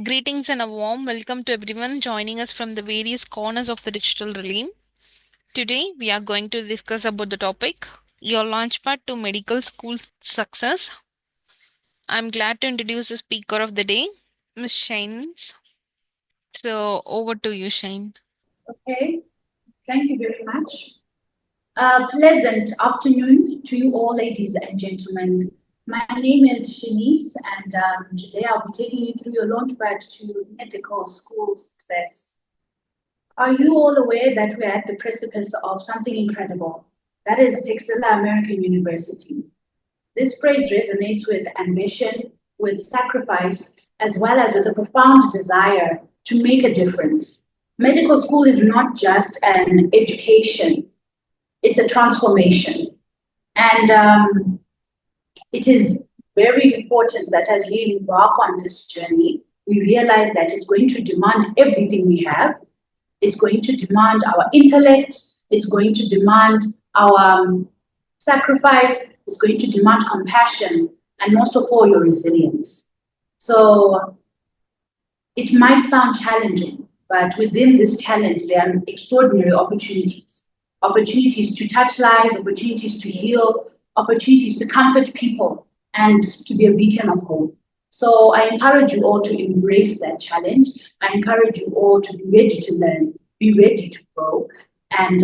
Greetings and a warm welcome to everyone joining us from the various corners of the digital realm. Today, we are going to discuss about the topic Your Launchpad to Medical School Success. I'm glad to introduce the speaker of the day, Ms. Shane. So, over to you, Shane. Okay, thank you very much. Pleasant afternoon to you all, ladies and gentlemen. My name is Shanice, and today I'll be taking you through your launchpad to medical school success. Are you all aware that we're at the precipice of something incredible? That is Texila American University. This phrase resonates with ambition, with sacrifice, as well as with a profound desire to make a difference. Medical school is not just an education, it's a transformation. And it is very important that as we embark on this journey, we realize that it's going to demand everything we have. It's going to demand our intellect. It's going to demand our sacrifice. It's going to demand compassion and most of all, your resilience. So it might sound challenging, but within this challenge, there are extraordinary opportunities. Opportunities to touch lives, opportunities to heal, opportunities to comfort people, and to be a beacon of hope. So I encourage you all to embrace that challenge. I encourage you all to be ready to learn, be ready to grow, and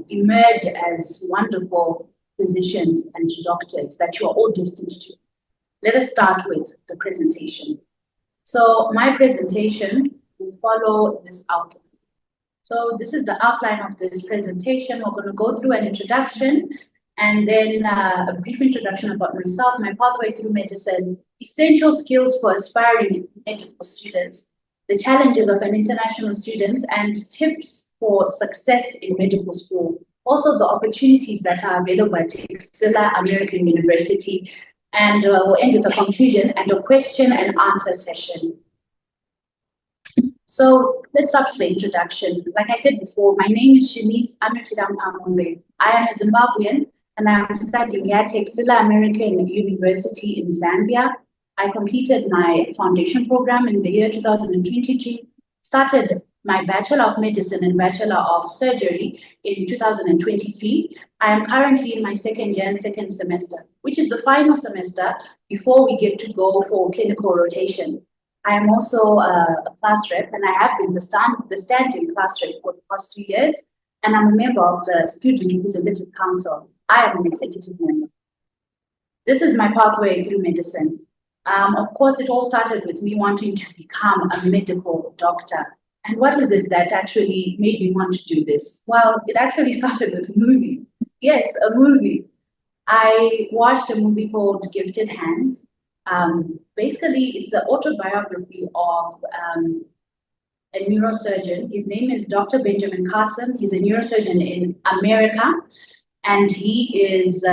emerge as wonderful physicians and doctors that you are all destined to. Let us start with the presentation. So my presentation will follow this outline. So this is the outline of this presentation. We're going to go through an introduction and then a brief introduction about myself, my pathway through medicine, essential skills for aspiring medical students, the challenges of an international student, and tips for success in medical school. Also the opportunities that are available at Texila American University, and we'll end with a conclusion and a question and answer session. So let's start with the introduction. Like I said before, my name is Shanice Mupamombe. I am a Zimbabwean and I'm studying at Texila American University in Zambia. I completed my foundation program in the year 2022, started my Bachelor of Medicine and Bachelor of Surgery in 2023. I am currently in my second year and second semester, which is the final semester before we get to go for clinical rotation. I am also a class rep, and I have been the standing class rep for the past 3 years, and I'm a member of the Student Representative Council. I am an executive member. This is my pathway through medicine. Of course, it all started with me wanting to become a medical doctor. And what is it that actually made me want to do this? Well, it actually started with a movie. Yes, a movie. I watched a movie called Gifted Hands. Basically, it's the autobiography of a neurosurgeon. His name is Dr. Benjamin Carson. He's a neurosurgeon in America, and he is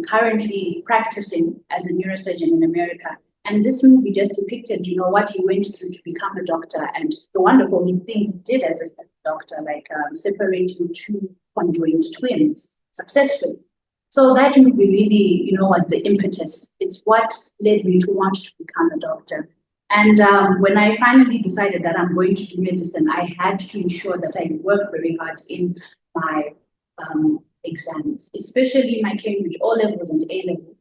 currently practicing as a neurosurgeon in America. And this movie just depicted, what he went through to become a doctor and the wonderful things he did as a doctor, like separating two conjoined twins successfully. So that movie really, was the impetus. It's what led me to want to become a doctor. And when I finally decided that I'm going to do medicine, I had to ensure that I work very hard in my exams, especially my Cambridge O-levels and A-levels,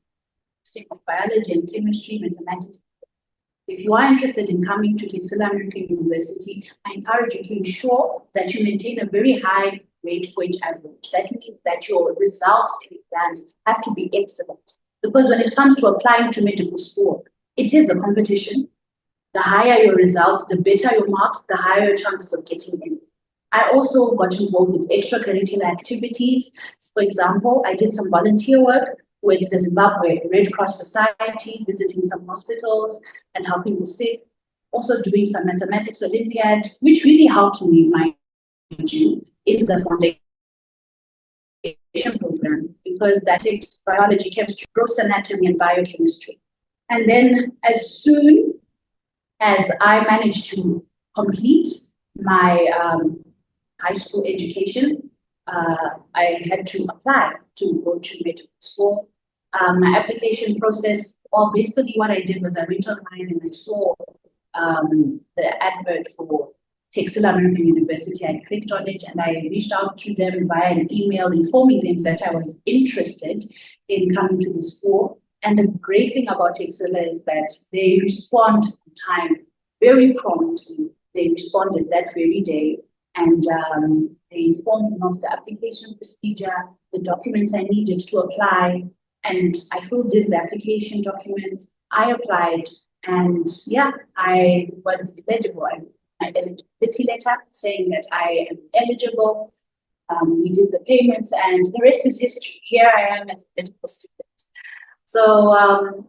of biology and chemistry, mathematics. If you are interested in coming to Texila American University, I encourage you to ensure that you maintain a very high grade point average. That means that your results in exams have to be excellent. Because when it comes to applying to medical school, it is a competition. The higher your results, the better your marks, the higher your chances of getting in. I also got involved with extracurricular activities. For example, I did some volunteer work with the Zimbabwe Red Cross Society, visiting some hospitals and helping the sick. Also doing some mathematics Olympiad, which really helped me, mind you, in the foundation program, because that takes biology, chemistry, gross anatomy, and biochemistry. And then as soon as I managed to complete my high school education, I had to apply to go to medical school. My application process, well, basically what I did was I went online and I saw the advert for Texila American University. I clicked on it and I reached out to them via an email informing them that I was interested in coming to the school. And the great thing about Texila is that they respond on time, very promptly. They responded that very day, and they informed me of the application procedure, the documents I needed to apply, and I filled in the application documents. I applied, and yeah, I was eligible. My eligibility letter saying that I am eligible. We did the payments, and the rest is history. Here I am as a medical student. So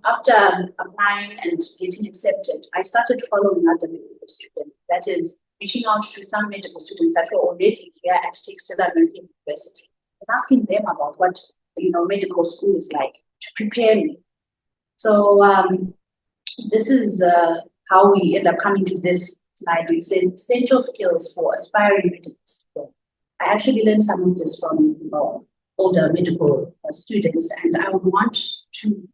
after applying and getting accepted, I started following other medical students. That is, reaching out to some medical students that were already here at Texila American University and asking them about what medical school is like to prepare me. So this is how we end up coming to this slide. It says essential skills for aspiring medical students. I actually learned some of this from older medical students, and I would want to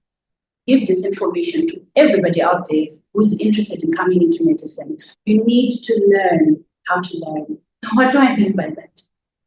give this information to everybody out there who's interested in coming into medicine. You need to learn how to learn. What do I mean by that?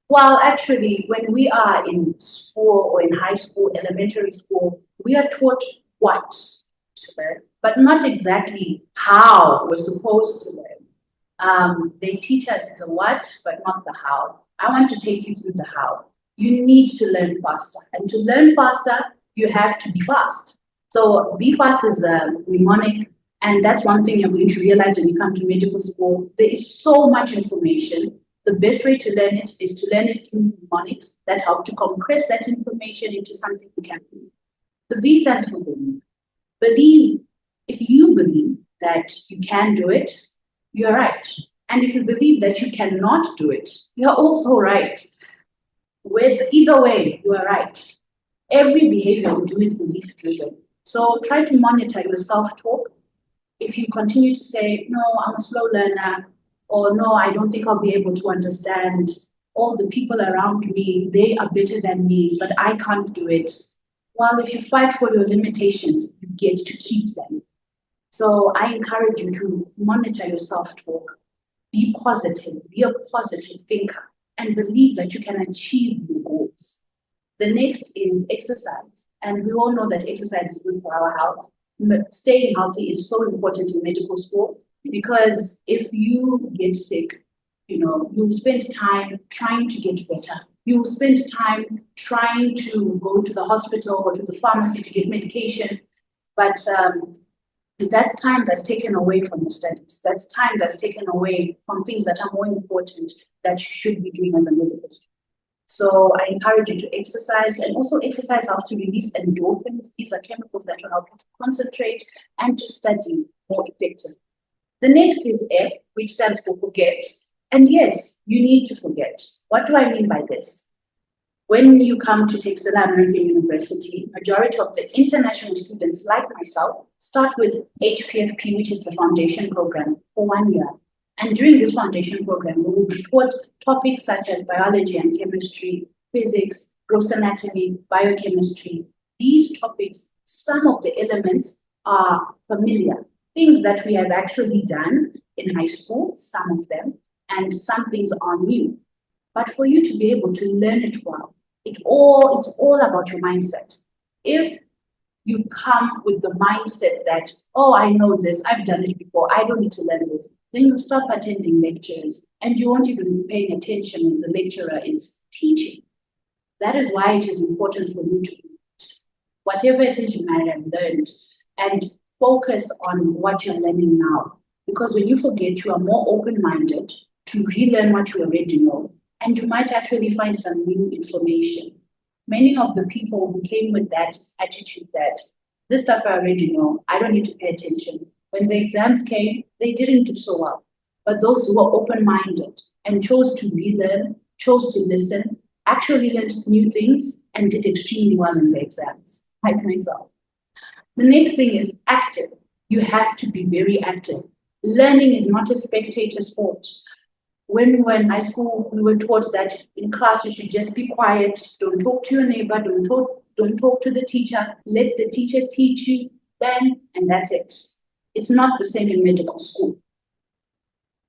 Well, actually, when we are in school or in high school, elementary school, we are taught what to learn, but not exactly how we're supposed to learn. They teach us the what, but not the how. I want to take you through the how. You need to learn faster. And to learn faster, you have to be fast. So be fast is a mnemonic. And that's one thing you're going to realize when you come to medical school. There is so much information. The best way to learn it is to learn it through mnemonics that help to compress that information into something you can do. The B stands for believe. Believe. If you believe that you can do it, you're right. And if you believe that you cannot do it, you're also right. With either way, you are right. Every behavior you do is belief driven. So try to monitor your self-talk. If you continue to say, no, I'm a slow learner, or no, I don't think I'll be able to understand, all the people around me, they are better than me, but I can't do it. Well, if you fight for your limitations, you get to keep them. So I encourage you to monitor your self-talk. Be positive, be a positive thinker, and believe that you can achieve your goals. The next is exercise. And we all know that exercise is good for our health. Staying healthy is so important in medical school because if you get sick, you spend time trying to get better. You spend time trying to go to the hospital or to the pharmacy to get medication, but that's time that's taken away from your studies. That's time that's taken away from things that are more important that you should be doing as a medical student. So I encourage you to exercise, and also exercise helps to release endorphins. These are chemicals that will help you to concentrate and to study more effectively. The next is F, which stands for forget. And yes, you need to forget. What do I mean by this? When you come to Texila American University, majority of the international students like myself start with HPFP, which is the foundation program, for 1 year. And during this foundation program, we will be taught topics such as biology and chemistry, physics, gross anatomy, biochemistry. These topics, some of the elements are familiar, things that we have actually done in high school, some of them, and some things are new. But for you to be able to learn it well, it's all about your mindset. If you come with the mindset that, oh, I know this, I've done it before, I don't need to learn this, then you stop attending lectures and you won't even be paying attention when the lecturer is teaching. That is why it is important for you to whatever it is you might have learned and focus on what you're learning now. Because when you forget, you are more open-minded to relearn what you already know, and you might actually find some new information. Many of the people who came with that attitude that this stuff I already know, I don't need to pay attention. When the exams came, they didn't do so well. But those who were open-minded and chose to relearn, chose to listen, actually learned new things and did extremely well in the exams, like myself. The next thing is active. You have to be very active. Learning is not a spectator sport. When we were in high school, we were taught that in class you should just be quiet, don't talk to your neighbor, don't talk to the teacher, let the teacher teach you then, and that's it. It's not the same in medical school.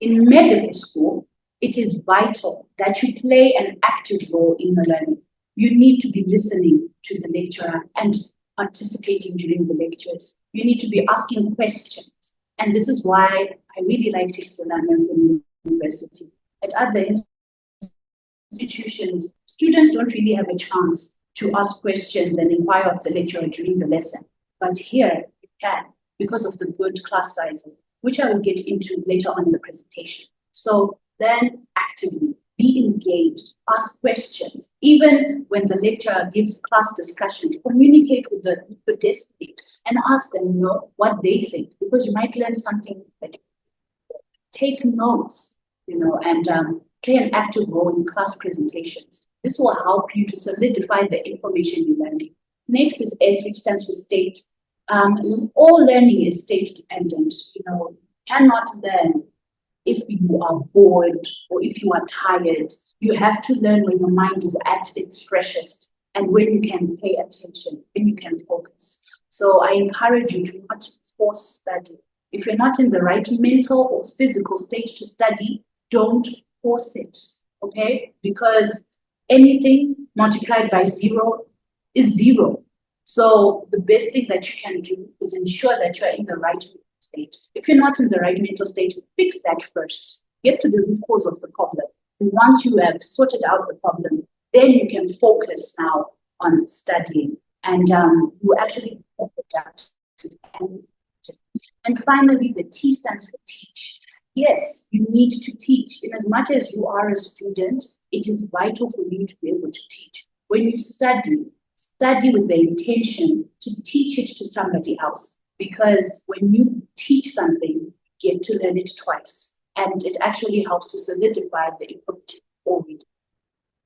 In medical school, it is vital that you play an active role in the learning. You need to be listening to the lecturer and participating during the lectures. You need to be asking questions. And this is why I really like Texila American University. At other institutions, students don't really have a chance to ask questions and inquire of the lecturer during the lesson. But here you can because of the good class sizing, which I will get into later on in the presentation. So then actively be engaged, ask questions. Even when the lecturer gives class discussions, communicate with the desk mate and ask them, what they think, because you might learn something that take notes, and play an active role in class presentations. This will help you to solidify the information you learned. Next is S, which stands for state. All learning is state dependent. You cannot learn if you are bored or if you are tired. You have to learn when your mind is at its freshest and when you can pay attention, when you can focus. So I encourage you to not force study. If you're not in the right mental or physical state to study, don't force it, okay? Because anything multiplied by 0 is 0. So the best thing that you can do is ensure that you're in the right mental state. If you're not in the right mental state, fix that first. Get to the root cause of the problem. And once you have sorted out the problem, then you can focus now on studying. And you actually adapt. And finally, the T stands for teach. Yes, you need to teach. In as much as you are a student, it is vital for you to be able to teach. When you study with the intention to teach it to somebody else. Because when you teach something, you get to learn it twice. And it actually helps to solidify the information already.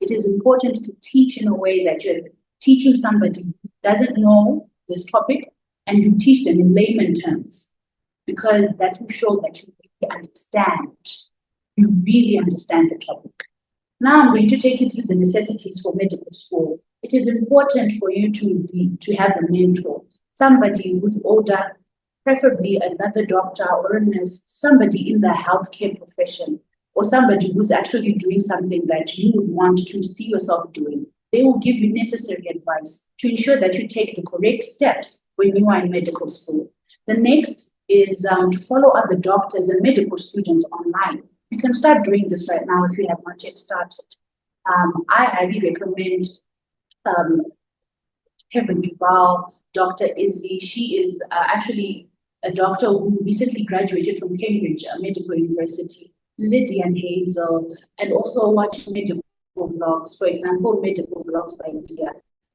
It is important to teach in a way that you're teaching somebody who doesn't know this topic, and you teach them in layman terms, because that will show that you really understand. You really understand the topic. Now I'm going to take you through the necessities for medical school. It is important for you to have a mentor, somebody who's older, preferably another doctor or a nurse, somebody in the healthcare profession, or somebody who's actually doing something that you would want to see yourself doing. They will give you necessary advice to ensure that you take the correct steps when you are in medical school. The next is to follow other doctors and medical students online. You can start doing this right now if you have not yet started. I highly recommend Kevin Duval, Dr. Izzy. She is actually a doctor who recently graduated from Cambridge Medical University. Lydia and Hazel, and also watch medical vlogs, for example, medical vlogs by Lydia.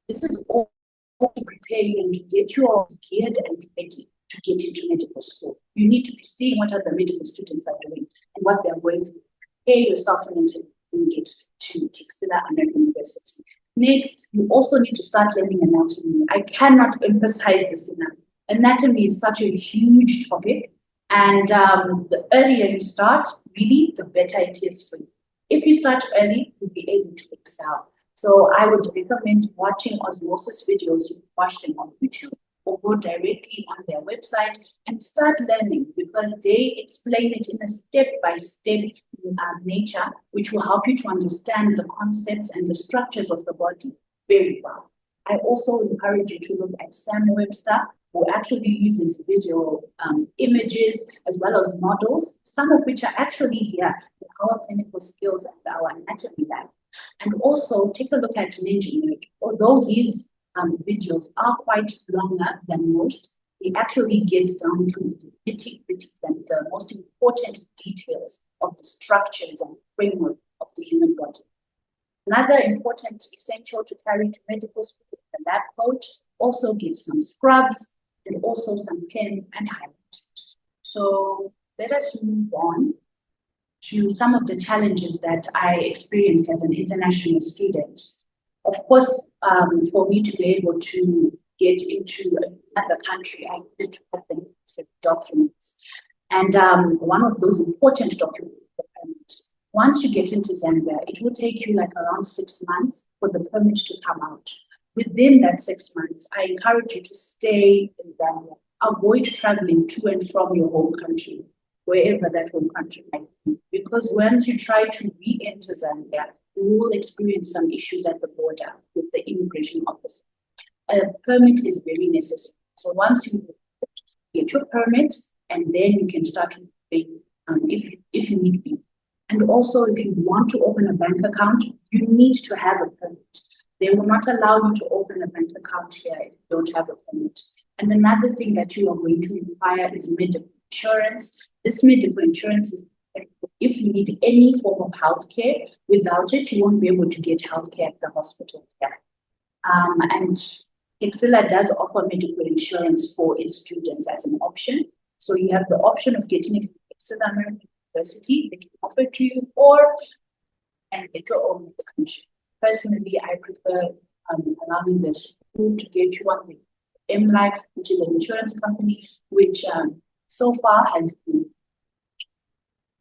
This is all to prepare you and to get you all geared and ready to get into medical school. You need to be seeing what other medical students are doing and what they're going to prepare yourself mentally when you get to Texila American University. Next, you also need to start learning anatomy. I cannot emphasize this enough. Anatomy is such a huge topic, and the earlier you start, really, the better it is for you. If you start early, you'll be able to excel. So I would recommend watching osmosis videos. You can watch them on YouTube or go directly on their website and start learning, because they explain it in a step-by-step nature, which will help you to understand the concepts and the structures of the body very well. I also encourage you to look at Sam Webster, who actually uses visual images as well as models, some of which are actually here in our clinical skills and our anatomy lab. And also take a look at Ninja. Although his videos are quite longer than most, he actually gets down to the nitty-gritty and the most important details of the structures and framework of the human body. Another important essential to carry to medical school is the lab coat. Also get some scrubs and also some pens and highlighters. So let us move on to some of the challenges that I experienced as an international student. Of course, for me to be able to get into another country, I needed to have the necessary documents. And one of those important documents is the permit. Once you get into Zambia, it will take you like around 6 months for the permit to come out. Within that 6 months, I encourage you to stay in Zambia. avoid traveling to and from your home country, wherever that home country might be. Because once you try to re-enter Zambia, you will experience some issues at the border with the immigration office. A permit is very necessary. So once you get your permit, and then you can start to pay if you need be. And also, if you want to open a bank account, you need to have a permit. They will not allow you to open a bank account here if you don't have a permit. And another thing that you are going to require is medical insurance. This medical insurance is if you need any form of healthcare. Without it, you won't be able to get healthcare at the hospital here. And Texila does offer medical insurance for its students as an option. So you have the option of getting it from Texila American University, they can offer it to you, or and get your own medical. Personally, I prefer allowing the school to get you one with MLife, which is an insurance company, which so far has been.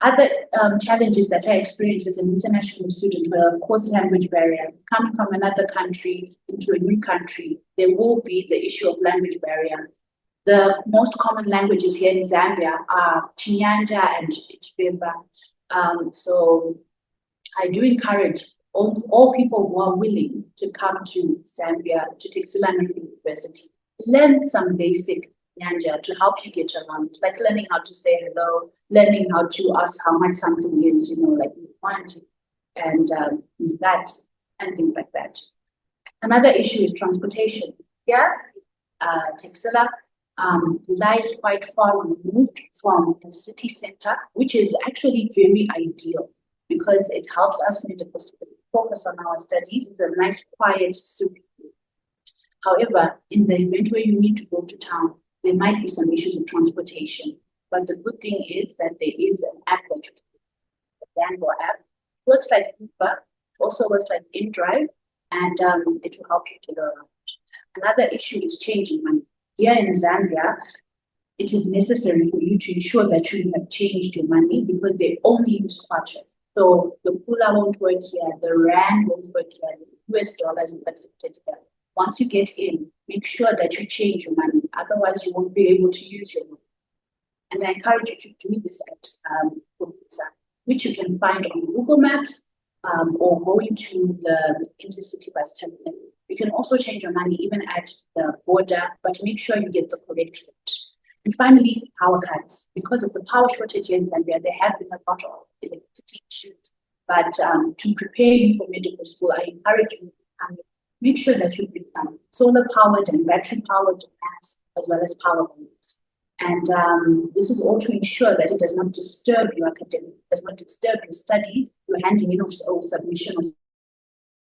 Other challenges that I experienced as an international student were, of course, language barrier. Coming from another country into a new country, there will be the issue of language barrier. The most common languages here in Zambia are Chinyanja and Chibemba. So I do encourage all people who are willing to come to Zambia, to Texila University, learn some basic Nyanja to help you get around, like learning how to say hello, learning how to ask how much something is, like you want, and that, and things like that. Another issue is transportation. Yeah, Texila lies quite far removed from the city center, which is actually very ideal because it helps us medical students focus on our studies. It's a nice, quiet, super. However, in the event where you need to go to town, there might be some issues with transportation. But the good thing is that there is an app that you can use, the Dango app. It works like Uber, also works like InDrive, and it will help you get around. Another issue is changing money. Here in Zambia, it is necessary for you to ensure that you have changed your money because they only use kwacha. So the Pula won't work here, the Rand won't work here, the US dollars will accepted here. Once you get in, make sure that you change your money. Otherwise, you won't be able to use your money. And I encourage you to do this at Pulitzer, which you can find on Google Maps or going to the intercity bus terminal. You can also change your money even at the border, but make sure you get the correct rate. And finally, power cuts. Because of the power shortage here in Zambia, there have been a lot of electricity issues. But to prepare you for medical school, I encourage you to make sure that you bring solar powered and battery powered lamps as well as power banks. And this is all to ensure that it does not disturb your academic, does not disturb your studies, your handing in of submission of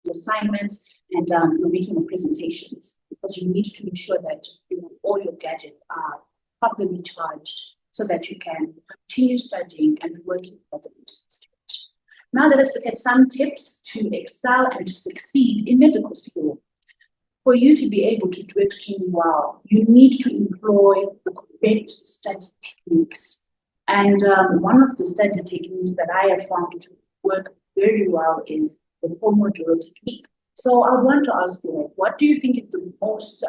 assignments, and your making of presentations. Because you need to ensure that all your gadgets are properly charged so that you can continue studying and working as a medical student. Now let us look at some tips to excel and to succeed in medical school. For you to be able to do extremely well, you need to employ the correct study techniques. And one of the study techniques that I have found to work very well is the Pomodoro technique. So I want to ask you, what do you think is the most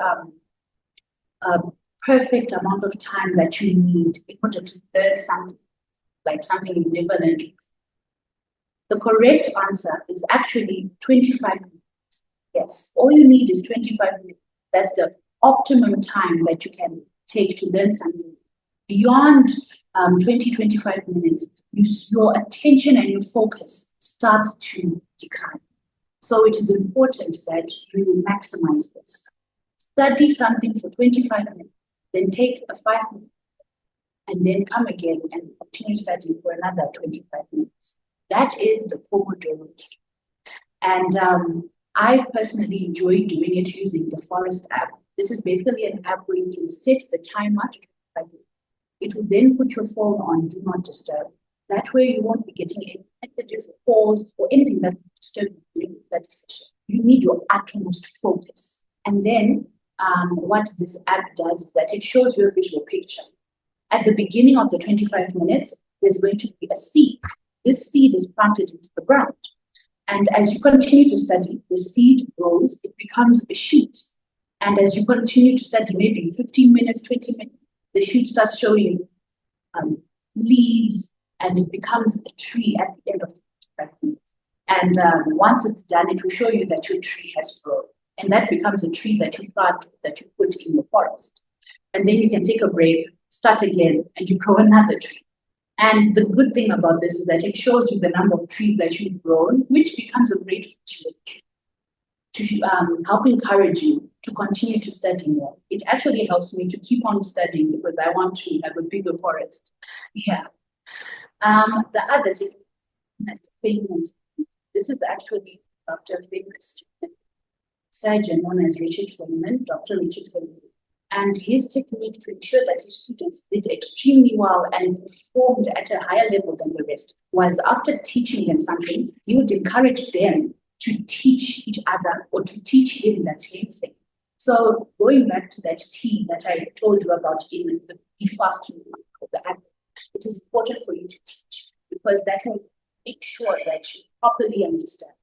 perfect amount of time that you need in order to learn something, like something you've never learned? The correct answer is actually 25 minutes. Yes, all you need is 25 minutes. That's the optimum time that you can take to learn something. Beyond 25 minutes, your attention and your focus starts to decline. So it is important that you maximize this. Study something for 25 minutes, then take a 5 minutes, and then come again and continue studying for another 25 minutes. That is the Pomodoro technique. And I personally enjoy doing it using the Forest app. This is basically an app where you can set the timer to 25 minutes. It will then put your phone on Do Not Disturb. That way you won't be getting any messages or calls or anything that will disturb you during that session. You need your utmost focus. And then what this app does is that it shows you a visual picture. At the beginning of the 25 minutes, there's going to be a seed. This seed is planted into the ground. And as you continue to study, the seed grows, it becomes a shoot. And as you continue to study, maybe 15 minutes, 20 minutes, the shoot starts showing leaves, and it becomes a tree at the end of the 45 minutes. And once it's done, it will show you that your tree has grown. And that becomes a tree that you plant, that you put in the forest. And then you can take a break, start again, and you grow another tree. And the good thing about this is that it shows you the number of trees that you've grown, which becomes a great opportunity to help encourage you to continue to study more. It actually helps me to keep on studying because I want to have a bigger forest. Yeah. The other technique is payment. This is actually Dr. famous surgeon known as Richard Feynman, Dr. Richard Feynman. And his technique to ensure that his students did extremely well and performed at a higher level than the rest was after teaching them something, he would encourage them to teach each other or to teach him that same thing. So going back to that tea that I told you about in the fasting of the app, it is important for you to teach because that will make sure that you properly understand.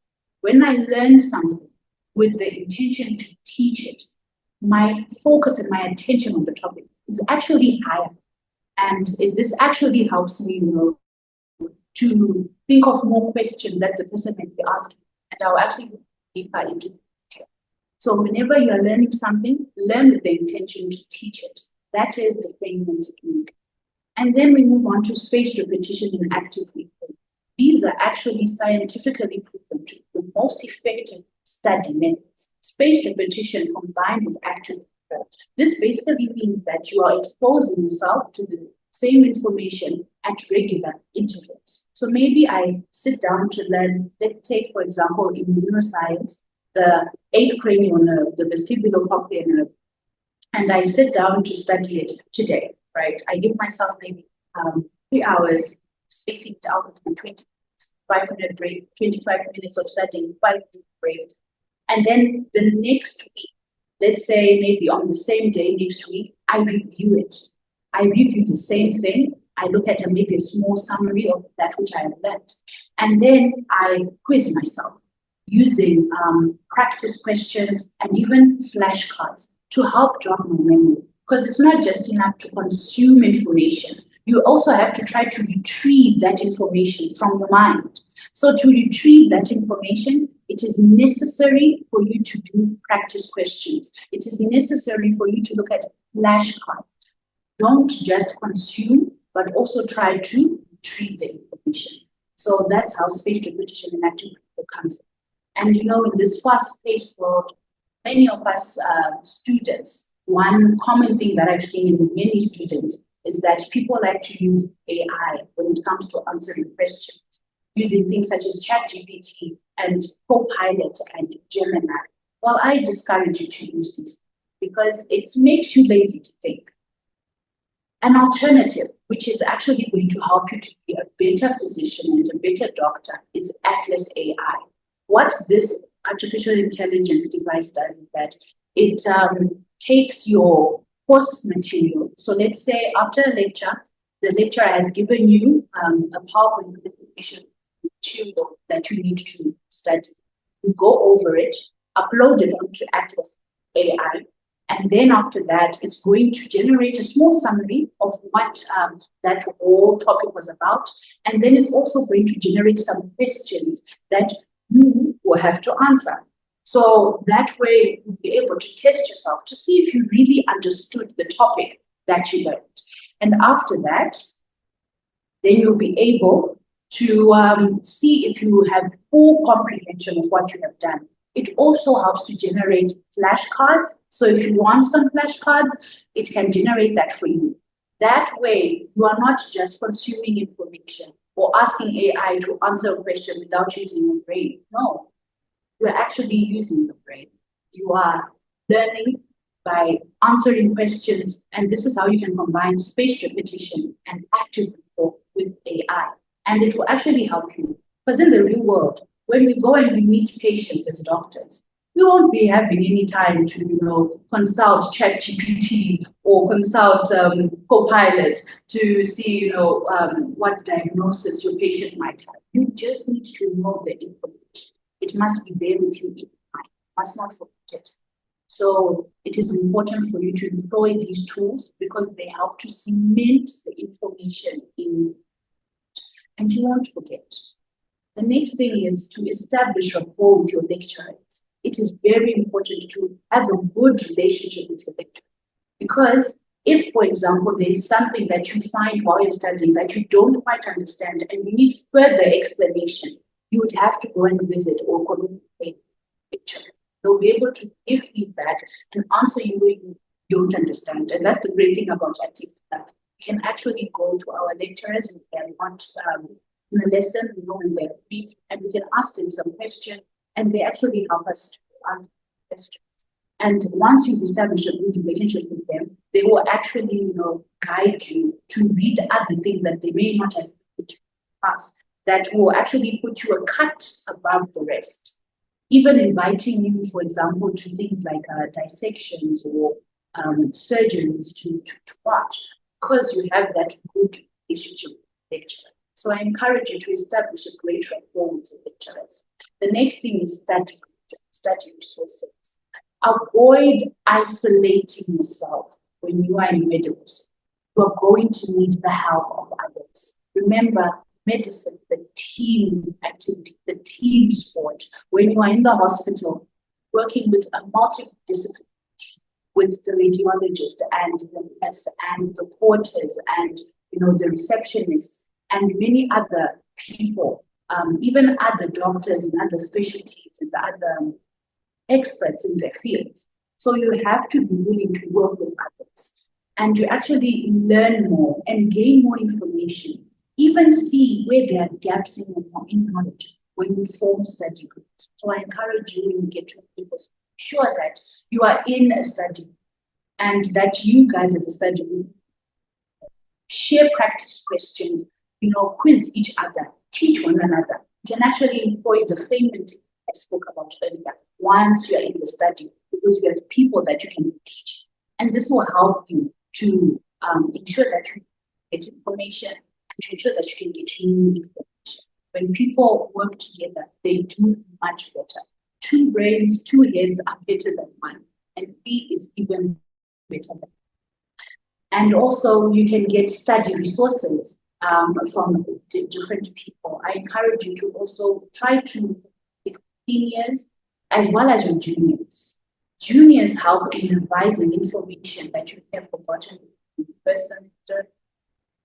When I learn something with the intention to teach it, my focus and my attention on the topic is actually higher. And this actually helps me, to think of more questions that the person might be asking. And I'll actually go deeper into detail. So whenever you are learning something, learn with the intention to teach it. That is the Feynman technique. And then we move on to spaced repetition and active recall. These are actually scientifically proven to be the most effective study methods. Spaced repetition combined with active recall. This basically means that you are exposing yourself to the same information at regular intervals. So maybe I sit down to learn, let's take, for example, in neuroscience, the eighth cranial nerve, the vestibulocochlear nerve, and I sit down to study it today, right? I give myself maybe 3 hours, spacing it out into 5-minute break, 25 minutes of studying, 5-minute break. And then the next week, let's say maybe on the same day next week, I review it. I review the same thing. I look at maybe a small summary of that which I have learned. And then I quiz myself using practice questions and even flashcards to help jog my memory. Because it's not just enough to consume information. You also have to try to retrieve that information from the mind. So to retrieve that information, it is necessary for you to do practice questions. It is necessary for you to look at flashcards. Don't just consume, but also try to retrieve the information. So that's how spaced repetition and active recall comes in. And in this fast-paced world, many of us students, one common thing that I've seen in many students is that people like to use AI when it comes to answering questions, using things such as ChatGPT and Copilot and Gemini. Well, I discourage you to use these because it makes you lazy to think. An alternative, which is actually going to help you to be a better physician and a better doctor, is Atlas AI. What this artificial intelligence device does is that it takes your course material. So let's say after a lecture, the lecturer has given you a PowerPoint presentation material that you need to study. You go over it, upload it onto Atlas AI, and then after that, it's going to generate a small summary of what that whole topic was about. And then it's also going to generate some questions that you will have to answer. So that way you'll be able to test yourself to see if you really understood the topic that you learned. And after that, then you'll be able to see if you have full comprehension of what you have done. It also helps to generate flashcards. So if you want some flashcards, it can generate that for you. That way, you are not just consuming information or asking AI to answer a question without using your brain. No, you're actually using your brain. You are learning by answering questions, and this is how you can combine spaced repetition and active recall with AI. And it will actually help you. Because in the real world, when we go and we meet patients as doctors, we won't be having any time to, consult ChatGPT or consult Copilot to see, what diagnosis your patient might have. You just need to know the information. It must be there with you in mind. You must not forget it. So it is important for you to employ these tools because they help to cement the information in, and you won't forget. The next thing is to establish rapport with your lecturers. It is very important to have a good relationship with your lecturers because if, for example, there is something that you find while you're studying that you don't quite understand and you need further explanation, you would have to go and visit or communicate with the lecturer. They'll be able to give feedback and answer you where you don't understand. And that's the great thing about Texila. You can actually go to our lecturers and they want in a lesson, when they're free, and we can ask them some questions, and they actually help us to answer questions. And once you've established a good relationship with them, they will actually, guide you to read other things that they may not have put past that will actually put you a cut above the rest. Even inviting you, for example, to things like dissections or surgeries to watch, because you have that good relationship with the lecturer. So I encourage you to establish a great rapport with your lecturers. The next thing is study resources. Avoid isolating yourself when you are in medical school. You are going to need the help of others. Remember, medicine, the team activity, the team sport. When you are in the hospital, working with a multidisciplinary team, with the radiologist and the nurse and the porters and the receptionists and many other people, even other doctors and other specialties and the other experts in their field. So you have to be willing to work with others and to actually learn more and gain more information, even see where there are gaps in knowledge when you form study groups. So I encourage you when you get to people, sure that you are in a study group and that you guys as a study group share practice questions, quiz each other, teach one another. You can actually employ the payment I spoke about earlier once you're in the study because you have people that you can teach. And this will help you to ensure that you get information and to ensure that you can get new information. When people work together, they do much better. Two brains, two heads are better than one, and B is even better than. And also, you can get study resources from different people. I encourage you to also try to get seniors as well as your juniors. Juniors help in advising information that you have forgotten in the first semester,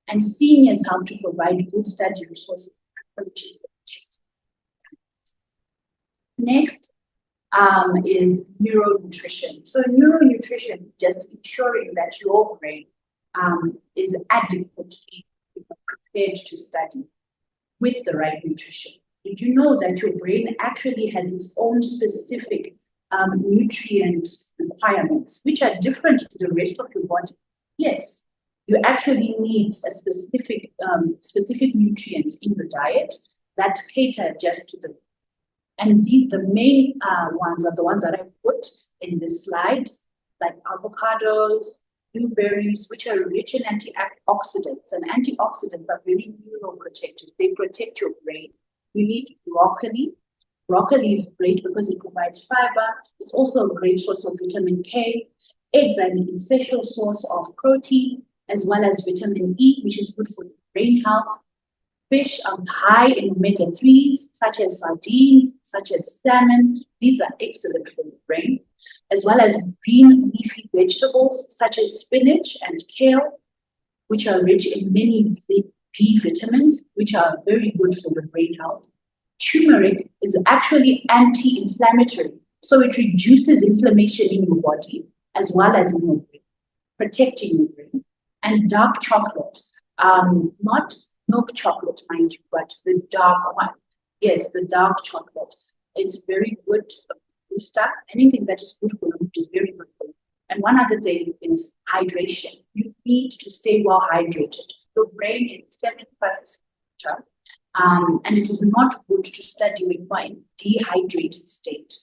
and seniors help to provide good study resources. Next is neuronutrition. So neuronutrition, just ensuring that your brain is adequately prepared to study with the right nutrition. Did you know that your brain actually has its own specific nutrient requirements, which are different to the rest of your body? Yes, you actually need a specific nutrients in your diet that cater just to the. And the main ones are the ones that I put in this slide, like avocados, blueberries, which are rich in antioxidants. And antioxidants are very neuroprotective. They protect your brain. You need broccoli. Broccoli is great because it provides fiber. It's also a great source of vitamin K. Eggs are an essential source of protein, as well as vitamin E, which is good for brain health. Fish are high in omega-3s, such as sardines, such as salmon. These are excellent for the brain, as well as green leafy vegetables, such as spinach and kale, which are rich in many B vitamins, which are very good for the brain health. Turmeric is actually anti-inflammatory, so it reduces inflammation in your body, as well as in your brain, protecting your brain. And dark chocolate, not milk chocolate, mind you, but the dark one. Yes, the dark chocolate. It's very good booster. Anything that is good for you is very good for you. And one other thing is hydration. You need to stay well hydrated. Your brain is 75% water, and it is not good to study when you are in dehydrated state.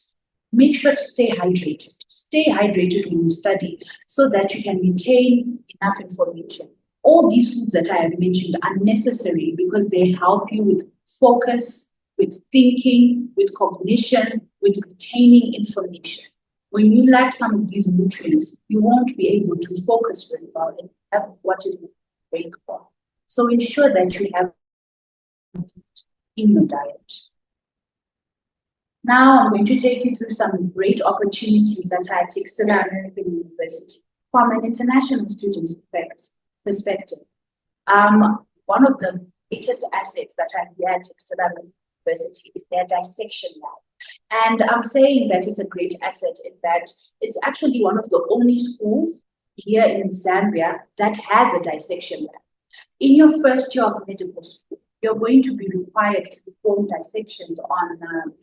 Make sure to stay hydrated. Stay hydrated when you study so that you can retain enough information. All these foods that I have mentioned are necessary because they help you with focus, with thinking, with cognition, with retaining information. When you lack some of these nutrients, you won't be able to focus very well and have what is very well. So ensure that you have in your diet. Now I'm going to take you through some great opportunities that are at Texila American University from an international student's perspective. One of the greatest assets that are here at Texila University is their dissection lab. And I'm saying that it's a great asset in that it's actually one of the only schools here in Zambia that has a dissection lab. In your first year of medical school, you're going to be required to perform dissections on the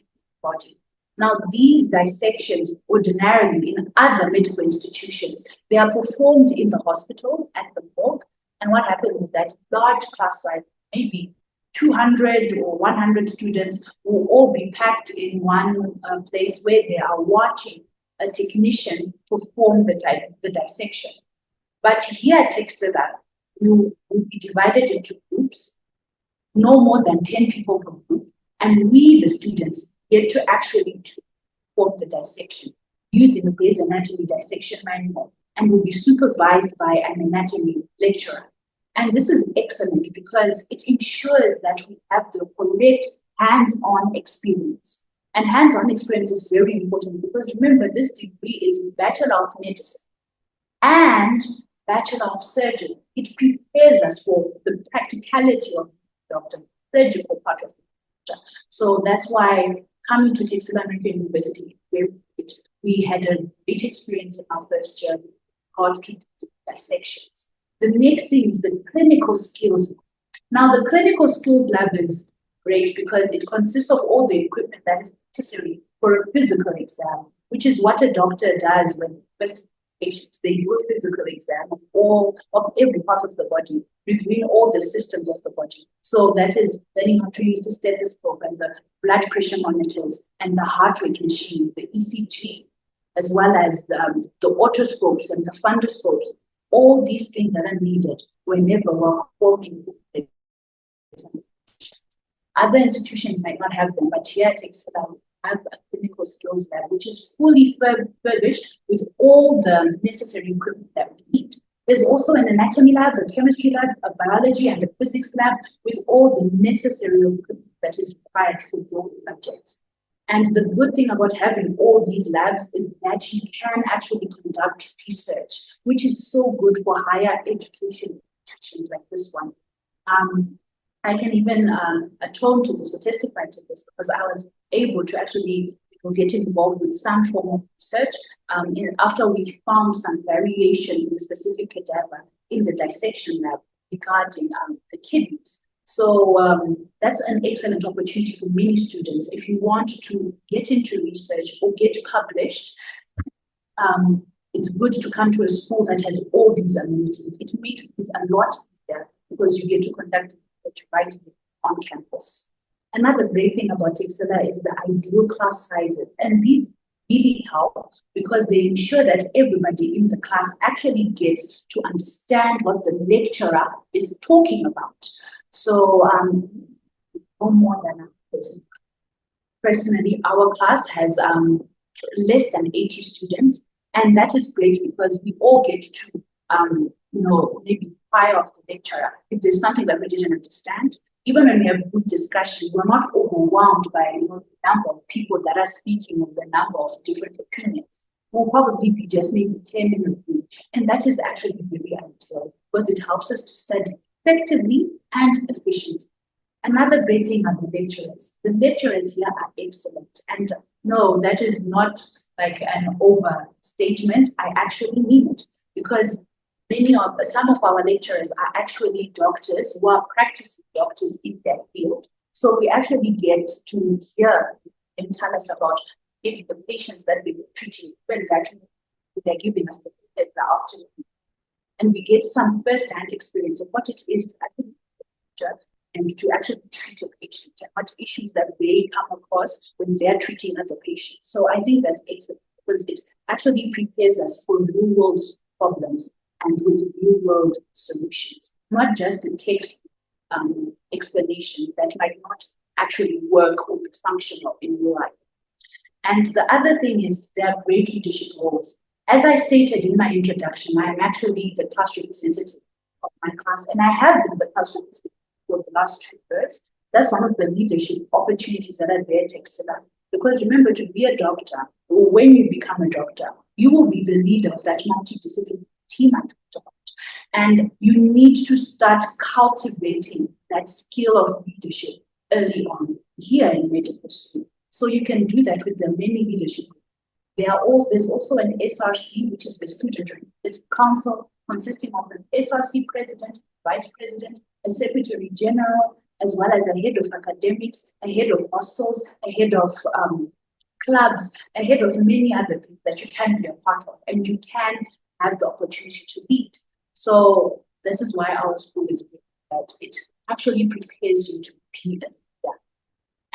body. Now, these dissections ordinarily in other medical institutions, they are performed in the hospitals at the morgue. And what happens is that large class size, maybe 200 or 100 students, will all be packed in one place where they are watching a technician perform the dissection. But here at Texila, you will be divided into groups, no more than 10 people per group, and we, the students, get to actually perform the dissection using the Gray's Anatomy dissection manual, and will be supervised by an anatomy lecturer. And this is excellent because it ensures that we have the correct hands-on experience. And hands-on experience is very important because remember, this degree is Bachelor of Medicine and Bachelor of Surgery. It prepares us for the practicality of the doctor, surgical part of the doctor. So that's why coming to Texila American University is very good. We had a great experience in our first year, how to do dissections. The next thing is the clinical skills. Now, the clinical skills lab is great because it consists of all the equipment that is necessary for a physical exam, which is what a doctor does when first patients. They do a physical exam of every part of the body, reviewing all the systems of the body. So that is learning how to use the stethoscope and the blood pressure monitors and the heart rate machine, the ECG, as well as the otoscopes and the fundoscopes. All these things that are needed whenever we're performing. Other institutions might not have them, but here at Texila, we have a clinical skills lab, which is fully furnished with all the necessary equipment that we need. There's also an anatomy lab, a chemistry lab, a biology and a physics lab with all the necessary equipment that is required for those subjects. And the good thing about having all these labs is that you can actually conduct research, which is so good for higher education institutions like this one. I can even atone to this or testify to this because I was able to actually get involved with some form of research after we found some variations in a specific cadaver in the dissection lab regarding the kidneys. So that's an excellent opportunity for many students. If you want to get into research or get published, it's good to come to a school that has all these amenities. It makes it a lot easier because you get to conduct research right on campus. Another great thing about Texila is the ideal class sizes. And these really help because they ensure that everybody in the class actually gets to understand what the lecturer is talking about. So no more than 30. Personally, our class has less than 80 students, and that is great because we all get to, maybe fire off the lecturer if there's something that we didn't understand. Even when we have good discussion, we're not overwhelmed by the number of people that are speaking and the number of different opinions. We'll probably be just maybe 10 in a group, and that is actually very ideal because it helps us to study effectively and efficiently. Another great thing are the lecturers. The lecturers here are excellent. And no, that is not like an overstatement. I actually mean it because some of our lecturers are actually doctors who are practicing doctors in their field. So we actually get to hear them tell us about maybe the patients that we were treating when they're giving us the afternoon. And we get some first-hand experience of what it is to actually and to actually treat a patient and what issues that they come across when they're treating other patients. So I think that's excellent because it actually prepares us for real-world problems and with real-world solutions, not just the text explanations that might not actually work or be functional in real life. And the other thing is there are great leadership roles. As I stated in my introduction, I am actually the class representative of my class, and I have been the class representative for the last 2 years. That's one of the leadership opportunities that are there at Texila. Because remember, to be a doctor, or when you become a doctor, you will be the leader of that multidisciplinary team I talked about. And you need to start cultivating that skill of leadership early on here in medical school. So you can do that with the many leadership. There's also an SRC, which is the Student Representative Council, consisting of an SRC president, vice president, a secretary general, as well as a head of academics, a head of hostels, a head of clubs, a head of many other things that you can be a part of, and you can have the opportunity to lead. So this is why our school is great, that it actually prepares you to be a leader.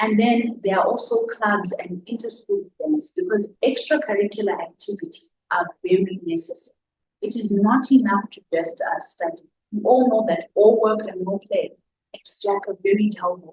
And then there are also clubs and inter-school events, because extracurricular activities are very necessary. It is not enough to just study. We all know that all work and no play makes Jack a very dull boy.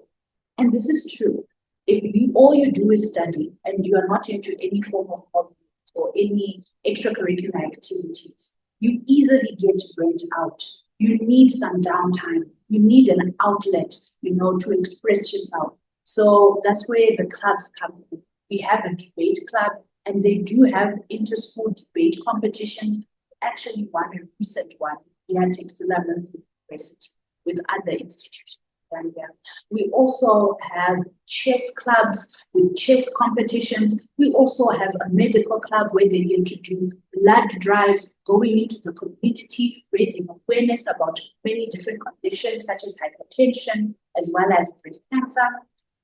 And this is true. If all you do is study and you are not into any form of hobby or any extracurricular activities, you easily get burnt out. You need some downtime. You need an outlet, to express yourself. So that's where the clubs come in. We have a debate club, and they do have inter-school debate competitions. Actually, one a recent one here at Texila University with other institutions. We also have chess clubs with chess competitions. We also have a medical club where they get to do blood drives, going into the community, raising awareness about many different conditions such as hypertension, as well as breast cancer.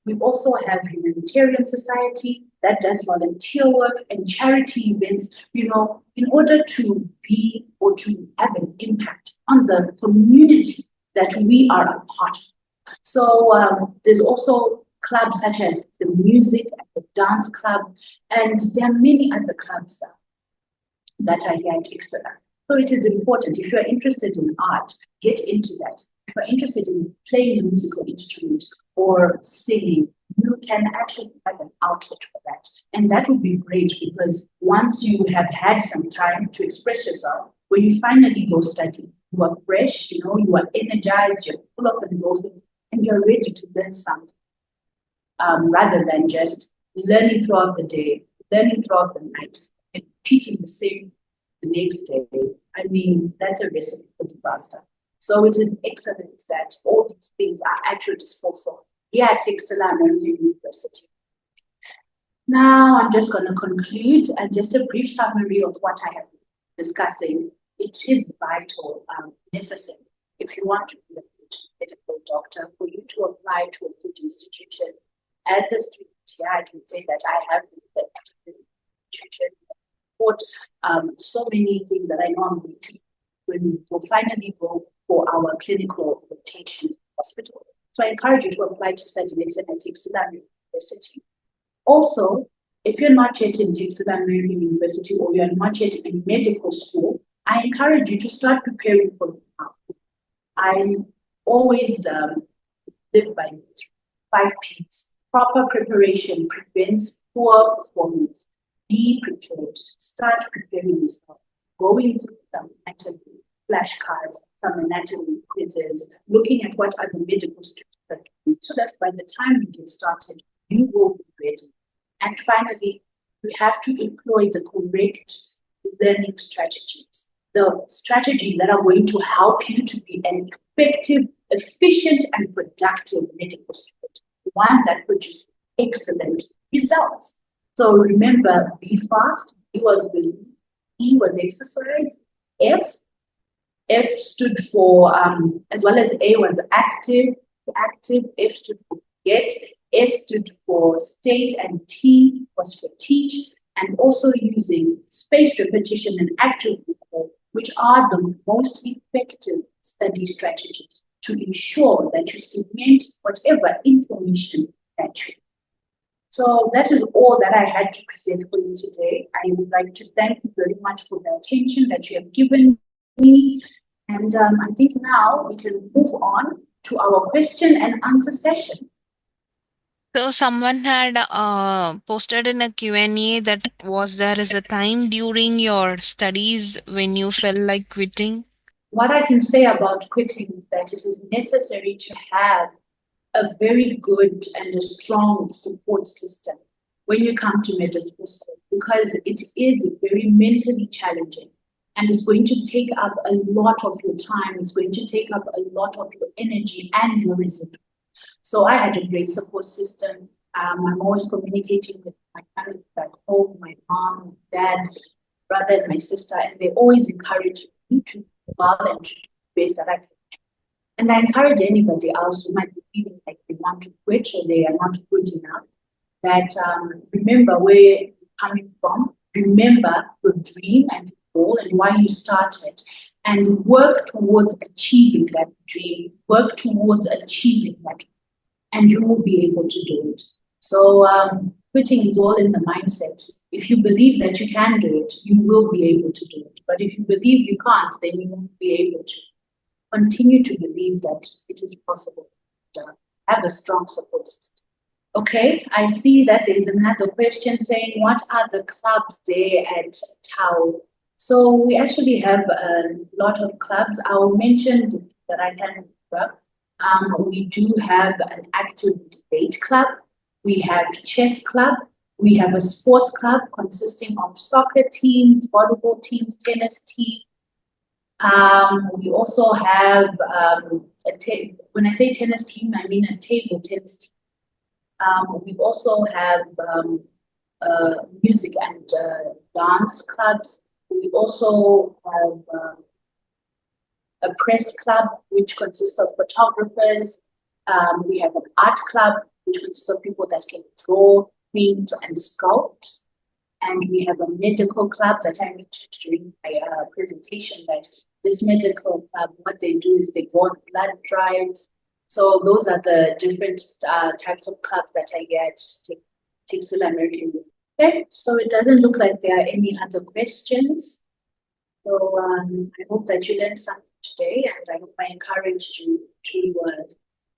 We also have Humanitarian Society that does volunteer work and charity events, in order to be or to have an impact on the community that we are a part of. So there's also clubs such as the music and the dance club, and there are many other clubs that are here at Texila. So it is important, if you're interested in art, get into that. If you're interested in playing a musical instrument or singing, you can actually have an outlet for that. And that would be great, because once you have had some time to express yourself, when you finally go study, you are fresh, you are energized, you're full of endorphins, and you're ready to learn something, rather than just learning throughout the day, learning throughout the night, and repeating the same the next day. I mean, that's a recipe for disaster. So it is excellent that all these things are at your disposal here at Texila American University. Now, I'm just going to conclude, and just a brief summary of what I have been discussing. It is vital, necessary, if you want to be a good medical doctor, for you to apply to a good institution. As a student here, I can say that I have been at a good institution, so many things that I know I'm going to when we will finally go for our clinical rotations in hospital. So I encourage you to apply to study medicine at Texila University. Also, if you're not yet in Texila American University, or you're not yet in medical school, I encourage you to start preparing for it now. I always live by 5 P's. Proper preparation prevents poor performance. Be prepared. Start preparing yourself. Going through some anatomy flashcards, some anatomy quizzes, looking at what other medical students are doing, so that by the time you get started, you will be ready. And finally, you have to employ the correct learning strategies, the strategies that are going to help you to be an effective, efficient, and productive medical student, one that produces excellent results. So remember, be fast. B was believe, E was exercise, F stood for, as well as A was active, F stood for get, S stood for state, and T was for teach, and also using spaced repetition and active recall, which are the most effective study strategies to ensure that you cement whatever information that you. So that is all that I had to present for you today. I would like to thank you very much for the attention that you have given me. And I think now we can move on to our question and answer session. So someone had posted in a Q&A that was there is a time during your studies when you felt like quitting? What I can say about quitting is that it is necessary to have a very good and a strong support system when you come to medical school because it is very mentally challenging and it's going to take up a lot of your time. It's going to take up a lot of your energy and your resilience. So I had a great support system. I'm always communicating with my family back home, my mom, dad, brother, and my sister, and they always encourage me to do well and to do the best that I can. And I encourage anybody else who might be feeling like they want to quit or they are not good enough that remember where you're coming from, remember your dream and goal and why you started, and work towards achieving that dream, work towards achieving that, and you will be able to do it. So quitting is all in the mindset. If you believe that you can do it, you will be able to do it. But if you believe you can't, then you won't be able to. Continue to believe that it is possible to have a strong support system. Okay, I see that there's another question saying, what are the clubs there at Tau? So we actually have a lot of clubs. I'll mention that I can remember. We do have an active debate club. We have chess club. We have a sports club consisting of soccer teams, volleyball teams, tennis teams. We also have when I say tennis team, I mean a table tennis team. We also have music and dance clubs. We also have a press club, which consists of photographers. We have an art club, which consists of people that can draw, paint, and sculpt. And we have a medical club that I mentioned during my presentation that this medical club, what they do is they go on blood drives. So those are the different types of clubs that I get Texila American. Okay, so it doesn't look like there are any other questions. So I hope that you learned something today, and I hope I encouraged you to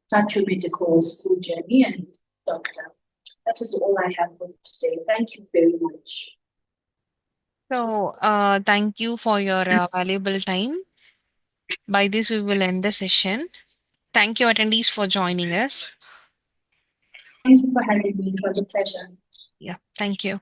start your medical school journey and doctor. That is all I have for today. Thank you very much. So, thank you for your valuable time. By this, we will end the session. Thank you, attendees, for joining us. Thank you for having me. It was a pleasure. Yeah, thank you.